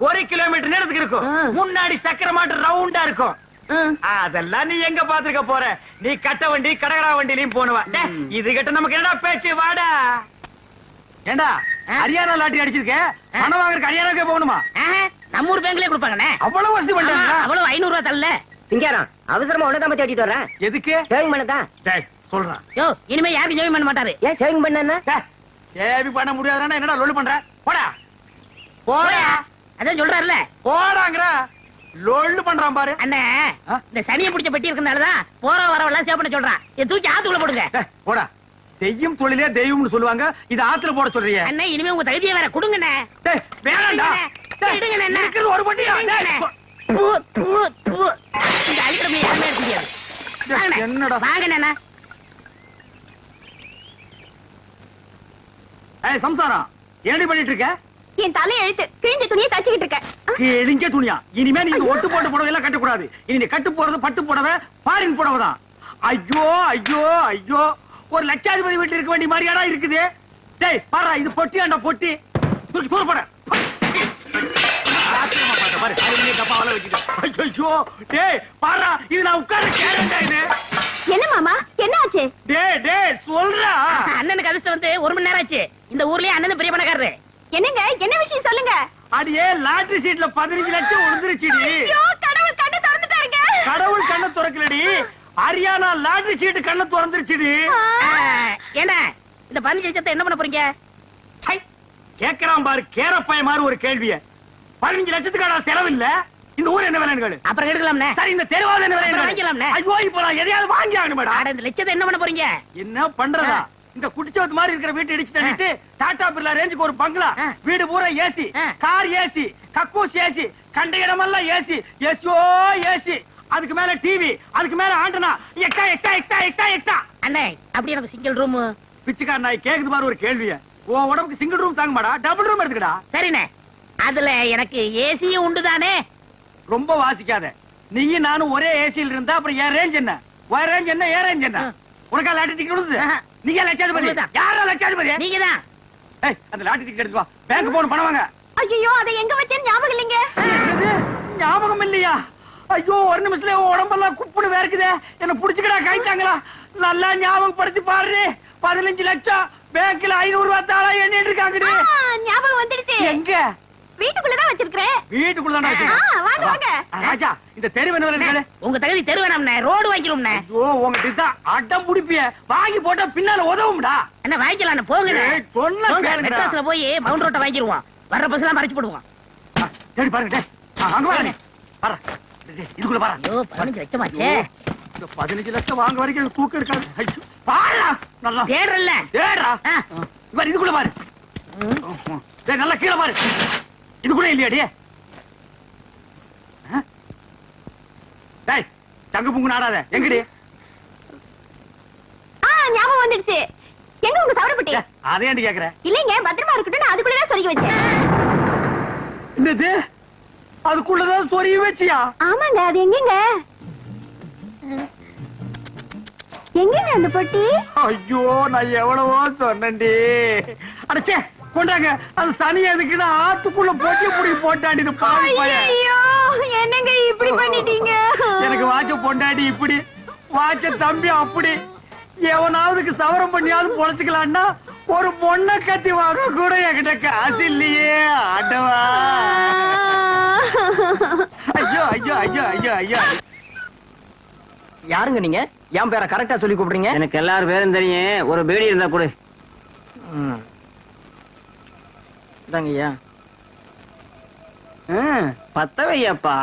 1 கிலோமீட்டர் நேரத்துக்கு இருக்கும். முன்னாடி சக்கர மாட்டு ரவுண்டா இருக்கும். அதெல்லாம் நீ எங்க பாத்துக்க போற? நீ கட்ட வண்டி கடகடா வண்டிலையும் போனுவ. இது கிட்ட நமக்கு என்னடா பேச்சு? வாடா. ஏண்டா ஹரியானா லாட்டரி அடிச்சிருக்க? பணம் வாங்குறதுக்கு ஹரியானாக்கே போகணுமா? நம்ம ஊர் பேங்க்லயே கொடுப்பாங்கண்ணே. அவ்வளவு வசதி பண்றாங்க. அவ்வளவு 500 ரூபாய் தரல. சிங்காரம் அவசரமா உன்னதான் பத்தி ஓட்டிட்டு வரேன். எதுக்கு? சேவிங் பண்ணதா? டேய் சொல்றேன். யோ இனிமே யாருக்கு ஜெயம் பண்ண மாட்டாரு. ஏன் சேவிங் பண்ணா? சேவி பண்ண முடியாதுன்னா என்னடா லொல்லு பண்ற? போடா போடா. அதான் சொல்றாருல போடாங்கற. லொல்லு பண்றான் பாரு. அண்ணே இந்த சனியை பிடிச்ச பெட்டி இருக்கனாலதான் போற வரவெல்லாம் சேவ் பண்ண சொல்றான். இதை தூக்கி ஆத்துக்குள்ள போடுங்க. போடா. செய்யும் தொழிலே தெய்வம்னு சொல்லுவாங்க. இது ஆத்துல போட சொல்றீங்க. அண்ணே இனிமே உங்க தகுதியை வேற கொடுங்கண்ணே. டேய் வேணாம்டா. எடுங்கண்ணே. இருக்குது ஒரு பட்டியா. இந்த அலிக்கிரமி யாருமே எடுக்க முடியாது. என்னடா வாங்கண்ணே. ஏய் சம்சாரம் ஏடி பண்ணிட்டு இருக்க? என் தலை எழுத்து கிழிஞ்ச துணியை தச்சுக்கிட்டு இருக்க. கிழிஞ்ச துணியா? இனிமே நீ ஒட்டு போட்டு புடவை எல்லாம் கட்ட கூடாது. இனி நீ கட்டு போறது பட்டு புடவை, ஃபாரின் புடவை தான். ஐயோ ஐயோ ஐயோ, ஒரு லட்சாதிபதி வீட்டுல இருக்க வேண்டிய மாதிரியாடா இருக்குது. டேய் பாரு, இது பொட்டியாண்டா பொட்டி. தூக்கி தூர போட. பாரு அதுலயே டப்பாவல வச்சிட்டு. ஐயோ டேய் பாரு, இது நான் உட்கார்ந்து கேரண்டா இது. என்ன மாமா என்ன ஆச்சு? டேய் டேய் சொல்றா. அண்ணனுக்கு அதிர்ஷ்டம் வந்து 1 மணி நேரம் ஆச்சு. இந்த ஊர்லயே அண்ணன் பெரிய பணக்காரரு. என்னங்க என்ன விஷயம் சொல்லுங்க. அடியே லாட்டரி சீட்ல 15 லட்சம் விழுந்துருச்சுடி. ஐயோ கடவுள் கண்ணை திறந்துட்டாருங்க. கடவுள் கண்ணை திறக்கலடி, ஹரியானா லாட்டரி சீட் கண்ணை திறந்துருச்சுடி. ஏன்னா இந்த 15 லட்சத்தை என்ன பண்ண போறீங்க? கேக்குறான் பாரு கேரப்பாய மாதிரி ஒரு கேள்விய. 15 லட்சத்துக்கான செலவு இல்ல. இந்த ஊர் என்ன விலைன்னு கேளு. அப்புறம் எடுக்கலாம்னே. சரி இந்த தெருவால என்ன விலை வாங்கிக்கலாம்னே. ஐயோ இப்ப நான் எதையாவது வாங்கி ஆகணும் மேடம். அட இந்த லட்சத்தை என்ன பண்ண போறீங்க? என்ன பண்றதா? இந்த குடிச்சவத்து மாதிரி இருக்கிற வீட்டை இடிச்சு தள்ளிட்டு டாடா பிர்லா ரேஞ்சுக்கு ஒரு பங்களா, வீடு பூரா ஏசி, கார் ஏசி, கக்கூஸ் ஏசி, கண்ட இடமெல்லாம் ஏசி, ஏசியோ ஏசி, அதுக்கு மேல டிவி, அதுக்கு மேல antenna, extra extra extra extra extra. அண்ணே அப்படி எனக்கு சிங்கிள் ரூம். பிச்சைக்கார நாய் கேக்குது பாரு ஒரு கேள்விய. உன் உடம்புக்கு சிங்கிள் ரூம் தாங்க மாடா, டபுள் ரூம் எடுத்துக்கடா. சரிண்ணே, அதுல எனக்கு ஏசியும் உண்டு தானே? ரொம்ப வாசிக்காத. நீங்க நானும் ஒரே ஏசியில் இருந்தா அப்புறம் ஏன் ரேஞ்ச் என்ன? ஒரே ரேஞ்ச் என்ன ஏ ரேஞ்ச் என்ன? உனக்கா லாட்டரி டிக்கெட் விழுது? நீங்க லட்சாதிபதி? யாரா லட்சாதிபதி? நீங்க தான். ஏய் அந்த லாட்டரி டிக்கெட் எடுத்து வா, பேங்க் போன் பணம் வாங்க. ஐயோ அதை எங்க வச்சேன்னு ஞாபகம் இல்லைங்க. ஞாபகம் இல்லையா? ஐயோ ஒரு நிமிஷத்துல உடம்பெல்லாம் குப்புன்னு வேர்க்குதே. என்ன புடிச்சுக்கடா கைத்தாங்களா? நல்லா ஞாபகப்படுத்தி பாரு. 15 லட்சம் பேங்க்ல 500 ரூபாய் தாளா எண்ணிட்டு இருக்காங்கடி. ஞாபகம் வந்துடுச்சு. எங்க? வீட்டுக்குள்ளதான் வச்சிருக்கேன். வீட்டுக்குள்ளதான் வச்சிருக்கேன். வாங்க வாங்க. ராஜா இந்த தெரு வேணும். உங்க தகுதி தெரு வேணாம்ண்ணே, ரோடு வாங்கிக்கிறோம்ண்ணே. ஐயோ உங்ககிட்ட தான் அடம் புடிப்பிய. வாங்கி போட்டா பின்னால உதவும்டா. என்ன வாங்கிக்கலாம் போங்க. சொன்ன கேளுங்கடா. மெட்ராஸ்ல போய் மவுண்ட் ரோட்ட வாங்கிடுவோம். வர்ற பஸ் எல்லாம் மறைச்சு போடுவோம். தேடி பாருங்க. டேய் அங்க பாருங்க. பாரு இதுக்குள்ள பாரு. ஐயோ 15 லட்சம் ஆச்சே. இந்த 15 லட்சம் வாங்க வரைக்கும் தூக்கம் இருக்காது. ஐயோ பாருடா. நல்லா தேடுறல்ல. தேடுடா. இவர் இதுக்குள்ள பாரு. டேய் நல்லா கீழ பாரு. இதுக்குள்ள இல்லையாடி? டேய் தங்க புங்கு நாடாத. எங்கடி? ஞாபகம் வந்துடுச்சு. எங்க உங்க சவரப்பட்டி? அதே ஏன்டி கேக்குற? இல்லைங்க பத்திரமா இருக்கட்டும், நான் அதுக்குள்ளதான் சொருகி வச்சேன். என்னது? அதுக்குள்ளதான் சொருகி வச்சியா? ஆமாங்க. அது எங்கங்க? எங்கங்க அந்த பொட்டி? ஐயோ நான் எவ்வளவோ சொன்னேன்டி. அடச்சே கொண்டாங்க. அது சனி எதுக்குன்னா ஆத்துக்குள்ள போட்டி புடி போட்டாடி பாவி பையன். ஐயோ என்னங்க இப்படி பண்ணிட்டீங்க? எனக்கு வாட்ச பொண்டாடி இப்படி, வாட்ச தம்பி அப்படி. எவனாவதுக்கு சவரம் பண்ணியாவது பொழைச்சுக்கலான்னா ஒரு பொண்ணை கட்டி வாங்க கூட என்கிட்ட காசு இல்லையே ஆண்டவா. ஐயோ ஐயோ ஐயோ ஐயோ ஐயோ. யாருங்க நீங்க? என் பேரை கரெக்டா சொல்லி கூப்பிடுறீங்க? எனக்கு எல்லாரும் பேரும் தெரியும். ஒரு பேடி இருந்தா கொடு. இதாங்க ஐயா. பத்த வையப்பா.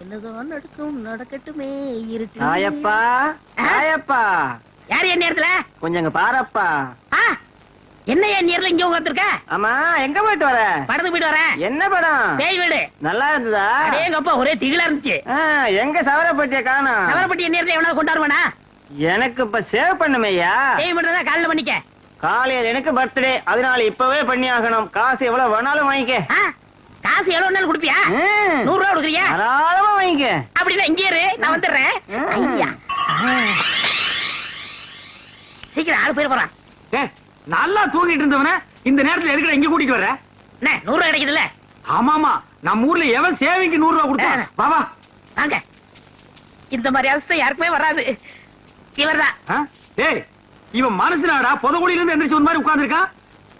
என்னதான் நடக்கும் நடக்கட்டுமே. இருக்கு ஆயப்பா ஆயப்பா. யாரு என் நேரத்துல? கொஞ்சம் அங்க பாரப்பா. என்ன என் நேரத்துல இங்க உட்கார்ந்திருக்க? ஆமா எங்க போயிட்டு வர? படத்துக்கு போயிட்டு வரேன். என்ன படம்? பேய் வீடு. நல்லா இருந்ததா? எங்க அப்பா ஒரே திகிலா இருந்துச்சு. எங்க சவரப்பட்டிய காணோம். சவரப்பட்டி என் நேரத்துல எவனாவது கொண்டாடுவானா? எனக்கு இப்ப சேவ் பண்ணுமையா? சேவ் பண்றதா காலைல பண்ணிக்க. காலையில் எனக்கு பர்த்டே, அதனால இப்பவே பண்ணி ஆகணும். காசு எவ்வளவு வேணாலும் வாங்கிக்க. காசு எவ்வளவு வேணாலும் கொடுப்பியா? 100 ரூபா கொடுக்குறியா? தாராளமா வாங்கிக்க. அப்படின்னா இங்கே இரு, நான் வந்துடுறேன். ஐயா சீக்கிரம் ஆளு போயிட போறான். நல்லா தூங்கிட்டு இருந்தவன இந்த நேரத்துல எதுக்கு இங்க கூட்டிட்டு வர? 100 ரூபா கிடைக்குதுல்ல? ஆமாமா, நம்ம ஊர்ல எவன் சேவிங்க்கு 100 ரூபா கொடுத்தான்? வா வா வாங்க. இந்த மாதிரி அவஸ்தை யாருக்குமே வராது. இவர்தான். டேய், இவன் மனசுனாடா புதகுழியில இருந்து எந்திரிச்சு ஒரு மாதிரி உட்கார்ந்திருக்கான்.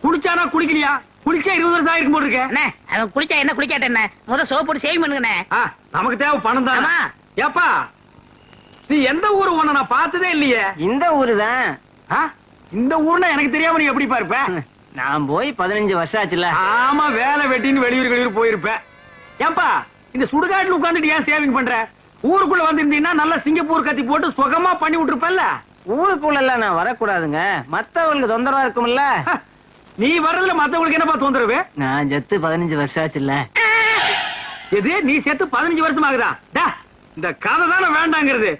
குளிச்சானா குளிக்கலையா? குளிச்சா 20 வருஷம் ஆயிருக்கும் போல இருக்கு. அண்ணே, அவன் குளிச்சா என்ன குளிக்காட்ட என்ன? முத சோப் போட்டு சேவிங் பண்ணுங்கண்ணே. நமக்கு தேவை பணம் தான். ஏப்பா, நீ எந்த ஊரு? உன்னை நான் பார்த்ததே இல்லையே. இந்த ஊரு தான். இந்த ஊர்னா எனக்கு தெரியாம நீ எப்படி இருப்ப? நான் போய் 15 வருஷம் ஆச்சுல. ஆமா, வேலை வெட்டின்னு வெளியூர் போயிருப்பேன். ஏப்பா, இந்த சுடுகாட்டுல உட்கார்ந்துட்டு ஏன் சேவிங் பண்ற? ஊருக்குள்ள வந்திருந்தீங்கன்னா நல்லா சிங்கப்பூர் கத்தி போட்டு சுகமா பண்ணி விட்டுருப்பல்ல. ஊருக்குள்ள எல்லாம் நான் வரக்கூடாதுங்க, மத்தவங்களுக்கு தொந்தரவா இருக்கும்ல. நீ வர்றதுல மத்தவங்களுக்கு என்னப்பா தொந்தரவு? நான் செத்து 15 வருஷம் ஆச்சுல்ல. எது, நீ செத்து 15 வருஷம் ஆகுதா? இந்த கதை தானே வேண்டாங்கிறது.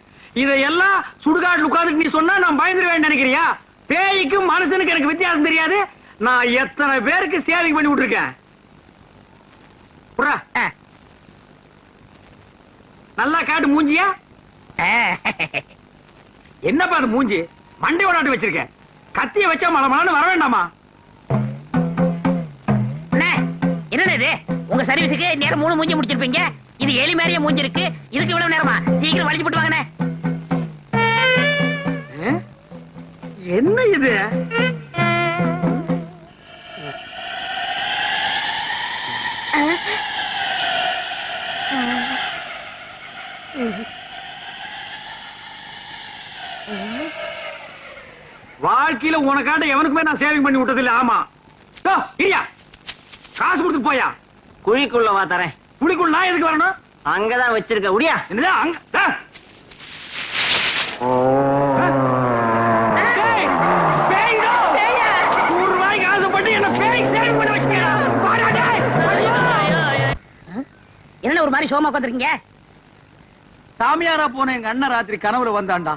இதையெல்லாம் சுடுகாட்டுல உட்கார்ந்துட்டு நீ சொன்னா நான் பயந்துருவேன் நினைக்கிறியா? பேய்க்கும் மனுஷனுக்கு எனக்கு வித்தியாசம் தெரியாது. நான் எத்தனை பேருக்கு சேவிங் பண்ணி விட்டுருக்கேன். நல்லா காட்டு மூஞ்சியா. என்னப்பா அது மூஞ்சி? மண்டை ஓடாட்டு வச்சிருக்க. கத்திய வச்சா மலமலான்னு வர வேண்டாமா? என்ன இது? உங்க சர்வீஸுக்கு நேரம் 3 மூஞ்சி முடிச்சிருப்பீங்க. இது எலி மாதிரியே மூஞ்சி இருக்கு. இதுக்கு இவ்வளவு நேரமா? சீக்கிரம் வலிச்சு போட்டு வாங்கண்ணே. என்ன இது? வாழ்க்கையில உனக்காட்ட எவனுக்குமே நான் சேவிங் பண்ணி விட்டது இல்ல. ஆமா, காசு கொடுத்து போயா. குழிக்குள்ள வா தரேன். குழிக்குள்ள நான் எதுக்கு வரணும்? அங்கதான் வச்சிருக்க. உடியா. என்னது அங்க? என்ன ஒரு மாதிரி சோமா உட்காந்துருக்கீங்க? சாமியாரா போன எங்க அண்ணன் ராத்திரி கனவுல வந்தாண்டா.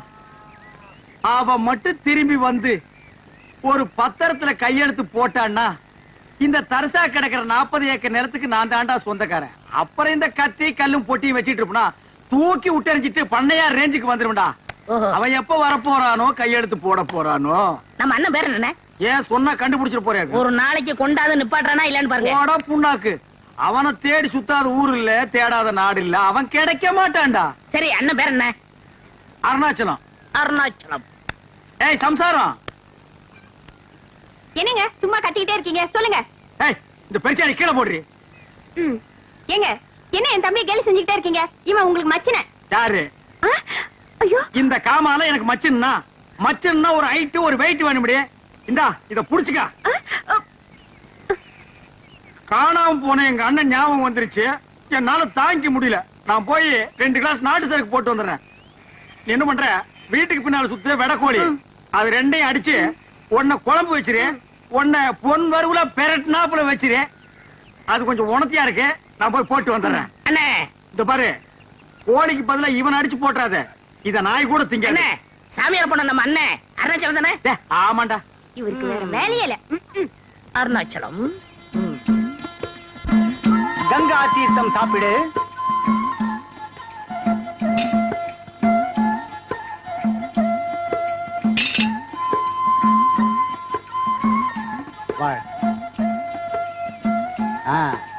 அவ மட்டும் திரும்பி வந்து ஒரு பத்திரத்துல கையெழுத்து போட்டான்னா இந்த தரிசா கிடக்கிற 40 ஏக்கர் நிலத்துக்கு நான் தாண்டா சொந்தக்காரன். அப்புறம் இந்த கத்தி கல்லும் பொட்டியும் வச்சிட்டு இருப்பா தூக்கி விட்டறிஞ்சிட்டு பண்ணையார் ரேஞ்சுக்கு வந்துருவா. அவன் எப்ப வரப்போறானோ கையெழுத்து போட போறானோ. நம்ம அண்ணன் பேர் என்ன? ஏன் சொன்னா கண்டுபிடிச்சிட்டு போறாரு. ஒரு நாளைக்கு கொண்டாந்து நிப்பாட்டுறானா இல்லன்னு பாருங்க. போடா புண்ணாக்கு. அவனை தேடி சுத்தாத ஊர் இல்ல, தேடாத நாடு இல்ல. அவன் கிடைக்க மாட்டான்டா. சரி, அண்ணன் பேர் என்ன? அருணாச்சலம். அருணாச்சலம். ஏய் சம்சாரம், என்னங்க சும்மா கத்திக்கிட்டே இருக்கீங்க? சொல்லுங்க. ஏய், இந்த பெருச்சாளி கீழே போடுறீ. ஏங்க, என்ன என் தம்பி கேலி செஞ்சுக்கிட்டே இருக்கீங்க? இவன் உங்களுக்கு மச்சின. யாரு? ஐயோ, இந்த காமால எனக்கு மச்சின்னா. மச்சின்னா ஒரு ஹைட் ஒரு வெயிட் வேணும்டி. இந்தா இத புடிச்சுக்க. காணாம போன எங்க அண்ணன் ஞாபகம் வந்துருச்சு. என்னால தாங்கிக்க முடியல. நான் போய் 2 கிளாஸ் நாட்டு சரக்கு போட்டு வந்துடுறேன். நீ என்ன பண்ற? வீட்டுக்கு பின்னால சுத்த வெடக்கோழி, அது ரெண்டையும் அடிச்சு ஒன்ன குழம்பு வச்சிரு, ஒன்ன பொன் வறுவுல பெரட்னாப்புல வச்சிரு. அது கொஞ்சம் உணர்த்தியா இருக்கு. நான் போய் போட்டு வந்துடுறேன். அண்ணே, இந்த பாரு, கோழிக்கு பதிலா இவன் அடிச்சு போட்டுறாத. இத நாய் கூட திங்க. சாமியார் போன நம்ம அண்ணன் அருணாச்சலம் தானே? ஆமாண்டா. இவருக்கு வேற வேலையே இல்ல. அருணாச்சலம். கங்கா தீர்த்தம் சாப்பிடு.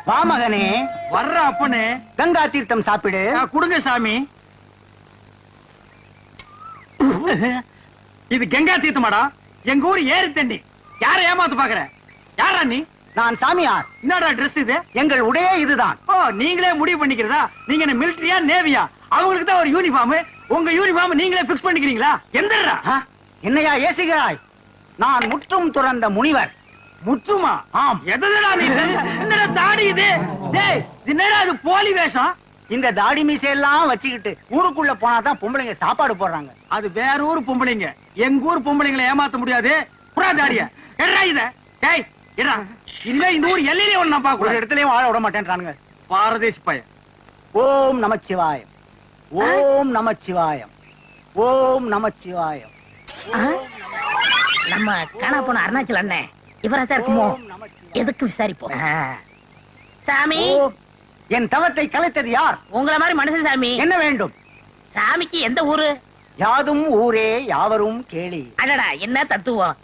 வா மகனே. வர்ற அப்பனே. கங்கா தீர்த்தம் சாப்பிடு. குடுங்க சாமி. இது கங்கா தீர்த்தமாடா. எங்க ஊர் ஏரி தண்ணி. யார ஏமாத்து பாக்குற? யாரா நீ? நான் சாமியார். என்னடா ட்ரெஸ் இது? எங்கள் உடையே இதுதான். ஓ, நீங்களே முடிவு பண்ணிக்கிறதா? நீங்க என்ன மிலிட்டரியா நேவியா? அவங்களுக்கு தான் ஒரு யூனிஃபார்ம். உங்க யூனிஃபார்ம் நீங்களே பிக்ஸ் பண்ணிக்கிறீங்களா? எந்தடா? என்னையா ஏசுகிறாய்? நான் முற்றும் துறந்த முனிவர். முற்றுமா? ஆம். எதடா நீ? என்னடா தாடி இது? டேய், என்னடா இது போலி வேஷம்? இந்த தாடி மீசையெல்லாம் வச்சுக்கிட்டு ஊருக்குள்ள போனாதான் பொம்பளைங்க சாப்பாடு போடுறாங்க. அது வேற ஊர் பொம்பளைங்க. எங்க ஊர் பொம்பளைங்களை ஏமாத்த முடியாது. புறா தாடிய எடா இத. டேய், எடா. இல்ல இந்த ஊர் எல்லையிலே ஒண்ணு நான் பாக்க ஒரு இடத்துலயும் வாழ விட மாட்டேன்றானுங்க. பாரதேசி பையன். ஓம் நமச்சிவாயம், ஓம் நமச்சிவாயம், ஓம் நமச்சிவாயம். நம்ம காணா போன அருணாச்சல் அண்ணன் இவராத்தான் இருக்குமோ? எதுக்கு விசாரிப்போம். சாமி, என் தவத்தை கலைத்தது யார்? உங்கள மாதிரி மனுஷன் சாமி. என்ன வேண்டும்? சாமிக்கு எந்த ஊரு? யாதும் ஊரே யாவரும் கேளி. அடடா, என்ன தத்துவம்.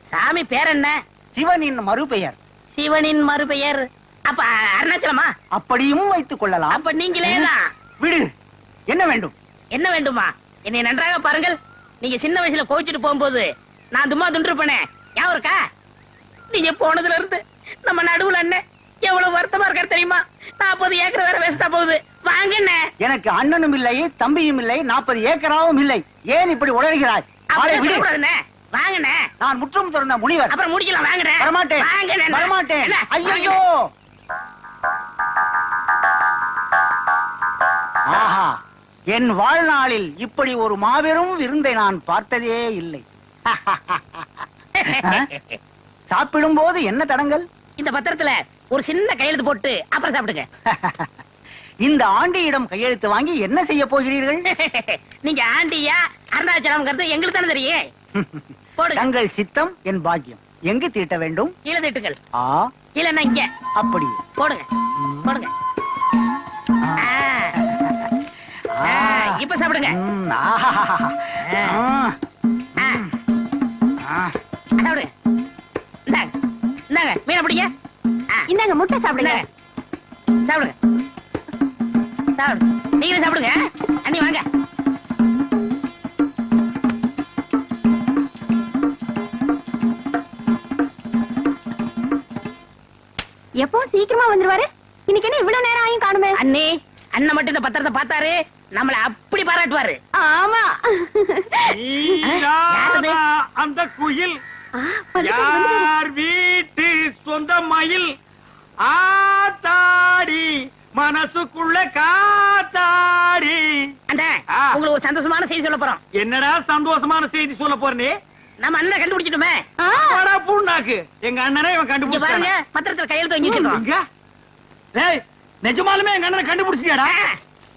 சாமி பேர் என்ன? சிவனின் மறுபெயர். சிவனின் மறுபெயர் அப்ப அருணாச்சலமா? அப்படியும் வைத்துக் கொள்ளலாம். அப்ப நீங்களேதான். விடு. என்ன வேண்டும்? என்ன வேண்டுமா? என்னை நன்றாக பாருங்கள். நீங்க சின்ன வயசுல கோவிச்சுட்டு போகும்போது நான் தும்மா துண்டிருப்பேனே, ஞாபகம் இருக்கா? நீங்க போனதுல இருந்து நம்ம நடுவுல அண்ணன் எவ்வளவு வருத்தமா இருக்காரு தெரியுமா? 40 ஏக்கர் வேற வேஸ்டா போகுது. வாங்க. எனக்கு அண்ணனும் இல்லை, தம்பியும் இல்லை, 40 ஏக்கராவும் இல்லை. ஏன் இப்படி உளறுகிறாய்? வாங்க. நான் முற்றும் திறந்த முனிவர். அப்புறம் முடிக்கலாம். வாங்க. வரமாட்டேன். வரமாட்டேன். ஐயோ! ஆஹா, என் வாழ்நாளில் இப்படி ஒரு மாபெரும் விருந்தை நான் பார்த்ததே இல்லை. சாப்பிடும் போது என்ன தடங்கள்? இந்த பத்திரத்துல ஒரு சின்ன கையெழுத்து போட்டு அப்புறம் சாப்பிடுங்க. இந்த ஆண்டியிடம் கையெழுத்து வாங்கி என்ன செய்ய போகிறீர்கள்? நீங்க ஆண்டியா அருணாச்சலம் எங்களுக்கு தானே தெரியும். தங்கள் சித்தம் என் பாக்கியம். எங்கு தீட்ட வேண்டும்? கீழே தீட்டுங்கள். இல்லன்னா இங்க. அப்படி போடுங்க. இப்ப சாப்பிடுங்க. சாப்பிடுங்க. இந்தாங்க மீன் பிடிங்க. இந்தாங்க முட்டை சாப்பிடுங்க. சாப்பிடுங்க. நீங்களும் சாப்பிடுங்க. அண்ணி வாங்க. எப்பவும் சீக்கிரமா வந்துருவாரு. இன்னைக்கு என்ன இவ்வளவு நேரம் ஆயும் காணுமே? அண்ணி, அண்ணன் மட்டும் இந்த பத்திரத்தை பார்த்தாரு நம்மள அப்படி பாராட்டுவாரு. ஆமா. அந்த குயில் யார் வீட்டு சொந்த மயில் ஆத்தாடி மனசுக்குள்ள காத்தாடி. உங்களுக்கு ஒரு சந்தோஷமான செய்தி சொல்ல போறோம். என்னடா சந்தோஷமான செய்தி சொல்ல போறே? நம்ம அண்ணனை கண்டுபிடிச்சிட்டுமே. பூண்டாக்கு எங்க அண்ணனே இவன் கண்டுபிடிச்சாங்க. பத்திரத்துல கையெழுத்து வாங்கி வச்சிருக்கோம். டேய், நிஜமாலுமே எங்க அண்ணனை கண்டுபிடிச்சியாடா?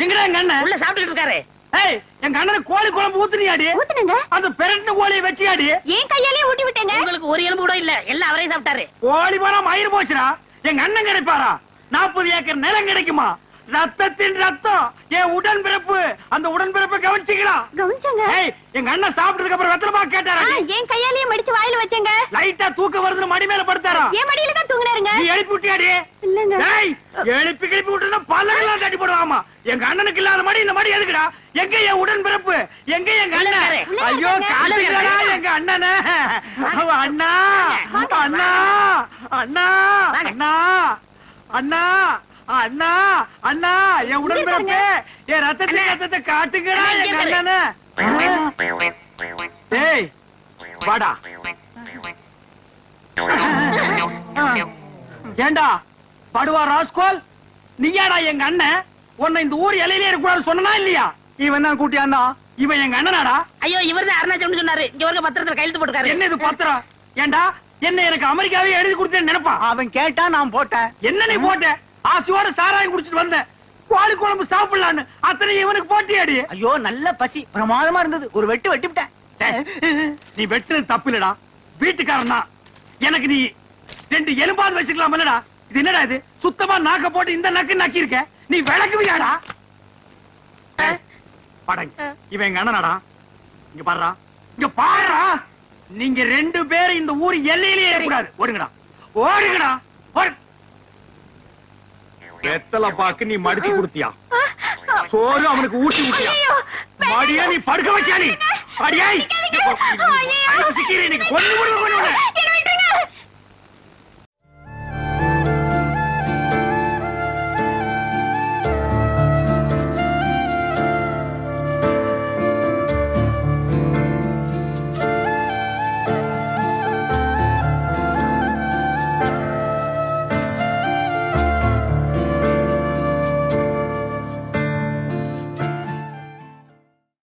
எங்கடா எங்க அண்ணன்? உள்ள சாப்பிட்டுட்டு இருக்காரு. ஏய், எங்க அண்ணனை கோழி குழம்பு ஊத்துனியாடி? ஊத்துனங்க. அந்த பெரட்ன கோழியை வச்சியாடி? ஏன் கையாலே ஊட்டி விட்டேங்க. உங்களுக்கு ஒரு எலும்பு கூட இல்ல, எல்லாம் அவரே சாப்பிட்டாரு. கோழி போனா மயிர் போச்சுடா. எங்க அண்ணன் கிடைப்பாரா? 40 ஏக்கர் நிலம் கிடைக்குமா? ரத்தத்தின் ரத்தம், என் உடன்பிறப்பு. அந்த உடன்பிறப்பை கவனிச்சீங்களா? கவனிச்சங்க. ஏய், எங்க அண்ணன் சாப்பிட்டதுக்கு அப்புறம் வெத்தலமா கேட்டாரா? ஏன் கையாலே மடிச்சு வாயில வச்சேங்க. லைட்டா தூக்க வருதுன்னு மடி மேல படுத்தாரா? ஏன் மடியில தான் தூங்குனாருங்க. நீ எழுப்பி விட்டியாடி? இல்லங்க. ஏய், எழுப்பி விட்டுனா பல்லெல்லாம் தட்டி போடுவாமா. எங்க அண்ணனுக்கு இல்லாத மடி இந்த மடி எதுக்குடா? எங்க என் உடன்பிறப்பு? எங்க எங்க அண்ணன்? ஐயோ, காட்டுங்கடா எங்க அண்ணனை. அண்ணா அண்ணா அண்ணா அண்ணா அண்ணா அண்ணா அண்ணா, என் உடன்பிறப்பு, என் ரத்தத்தை காட்டுங்கடா எங்க அண்ணனை. ஏய், வாடா. ஏண்டா படுவா ராஸ்கோல், நீயாடா எங்க அண்ணன்? உன்னை இந்த ஊர் இலையிலே இருக்கக்கூடாது சொன்னா இல்லையா? இவன் தான் கூட்டியாண்டா. இவன் எங்க அண்ணனாடா? ஐயோ, இவர் தான் அருணாச்சலம் சொன்னாரு. இங்க ஒரு பத்திரத்துல கையெழுத்து போட்டுருக்காரு. என்ன இது பத்திரம்? ஏண்டா என்ன எனக்கு அமெரிக்காவே எழுதி கொடுத்தேன்னு நினைப்பா? அவன் கேட்டா நான் போட்டேன். என்ன நீ போட்ட? ஆசையோட சாராயம் குடிச்சிட்டு வந்தேன். கோழி குழம்பு சாப்பிடலான்னு அத்தனை இவனுக்கு போட்டியாடி. ஐயோ, நல்ல பசி, பிரமாதமா இருந்தது. ஒரு வெட்டு வெட்டிவிட்டேன். நீ வெட்டுறது தப்பு இல்லடா, வீட்டுக்காரன் தான். எனக்கு நீ 2 எலும்பாவது வச்சுக்கலாம் இல்லடா? இது என்னடா இது? சுத்தமா நாக்க போட்டு இந்த நக்கு நக்கி இருக்க. நீ விளக்குவியாடா? படங்க, இவன் எங்க அண்ணனாடா. இங்க பாருடா, இங்க பாருடா. நீங்க 2 பேரும் இந்த ஊர் எல்லையிலேயே இருக்கக்கூடாது. ஓடுங்கடா, ஓடுங்கடா. வெத்தலை பாக்கு நீ மடிச்சு கொடுத்தியா? சோறு அவனுக்கு ஊட்டி விட்டியா? மடியா நீ படுக்க வச்சியா? நீ அடியாய் சிக்கிறேன். கொண்டு